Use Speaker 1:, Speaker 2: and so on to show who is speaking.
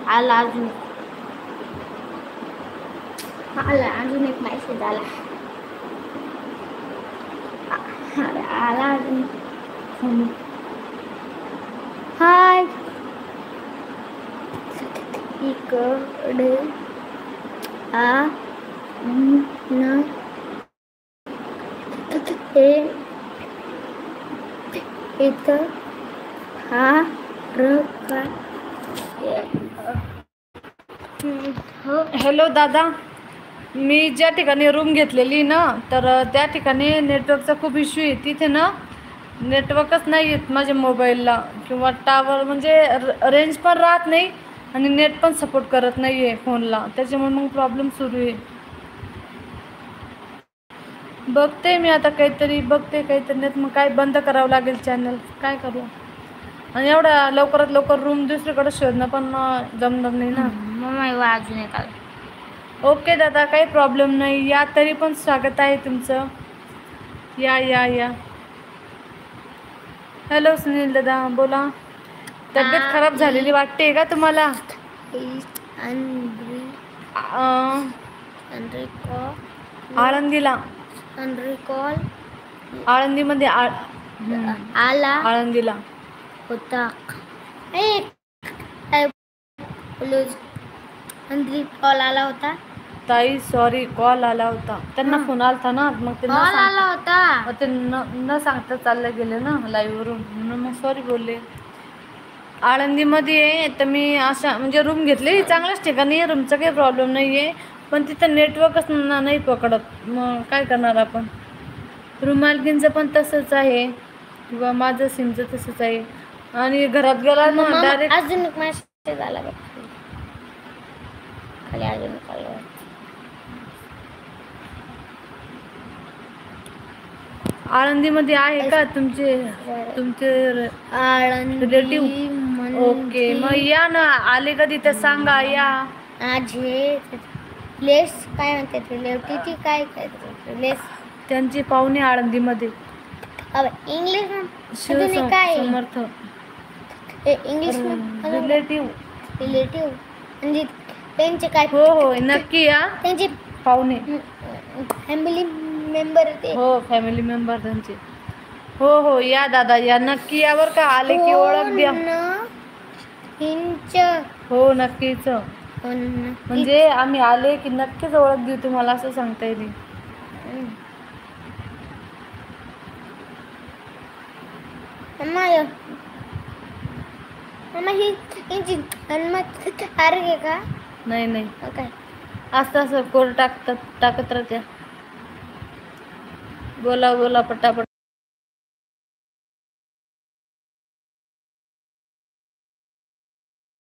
Speaker 1: आला अजून एक मेसेज आला. आला अजून. हाय इकडे इथं
Speaker 2: हॅलो दादा, मी ज्या ठिकाणी रूम घेतलेली ना, तर त्या ठिकाणी नेटवर्कचा खूप इश्यू आहे. तिथे ना नेटवर्कच नाही येत माझ्या मोबाईलला, किंवा टावर म्हणजे रेंज पण राहत नाही आणि नेट पण सपोर्ट करत नाही आहे फोनला. त्याच्यामुळे मग प्रॉब्लेम सुरू आहे. बघते मी आता काहीतरी नाही मग काय बंद करावं लागेल चॅनल. काय करू? आणि एवढ्या लवकरात लवकर रूम दुसरीकडे शोधणं पण जमणार नाही ना.
Speaker 1: मग अजून एक आला.
Speaker 2: ओके दादा, काही प्रॉब्लेम नाही. या, तरी पण स्वागत आहे तुमचं. या या या. हॅलो सुनील दादा, बोला. तब्येत खराब झालेली वाटते का तुम्हाला? आळंदीला. आळंदीमध्ये
Speaker 1: आला
Speaker 2: आळंदीला
Speaker 1: होता. कॉल आला होता
Speaker 2: ताई. सॉरी, कॉल आला होता. त्यांना फोन आलता ना, मग ते
Speaker 1: कॉल आला होता.
Speaker 2: मग ते न सांगता चालले गेले ना लाईव्ह वरून, म्हणून मग सॉरी बोलले. आळंदीमध्ये तर मी अशा म्हणजे रूम घेतली चांगल्याच ठिकाणी आहे, रूमचा काही प्रॉब्लेम नाही आहे, पण तिथं नेटवर्कच नाही पकडत. मग काय करणार आपण? रूम मालकींचं पण तसंच आहे, किंवा माझं सिमचं तसंच आहे. आणि घरात गेला ना डायरेक्ट
Speaker 1: अजून एक मेसेज आला बघ खाली. अजून
Speaker 2: आळंदीमध्ये आहे का तुमचे रिलेटिव्ह? ओके, मग या ना. आले कधी तर सांगा. या.
Speaker 1: माझे लेस काय म्हणते रिलेटिव्ह काय लेस
Speaker 2: त्यांचे पाहुणे आळंदीमध्ये.
Speaker 1: इंग्लिश काय
Speaker 2: समर्थ
Speaker 1: इंग्लिश
Speaker 2: रिलेटिव्ह
Speaker 1: म्हणजे त्यांचे काय?
Speaker 2: हो नक्की या.
Speaker 1: त्यांचे
Speaker 2: पाहुणे
Speaker 1: फॅमिली मेंबर ते.
Speaker 2: हो, फॅमिली मेंबर त्यांचे. हो या दादा, या नक्की या बरं का. आले की ओळख द्या. हो नक्कीच. म्हणजे आम्ही आले की नक्कीच ओळख देऊ तुम्हाला, असं सांगता येईल.
Speaker 1: का
Speaker 2: नाही
Speaker 1: काय
Speaker 2: असं कोड टाकत राहत्या. बोला पटापट.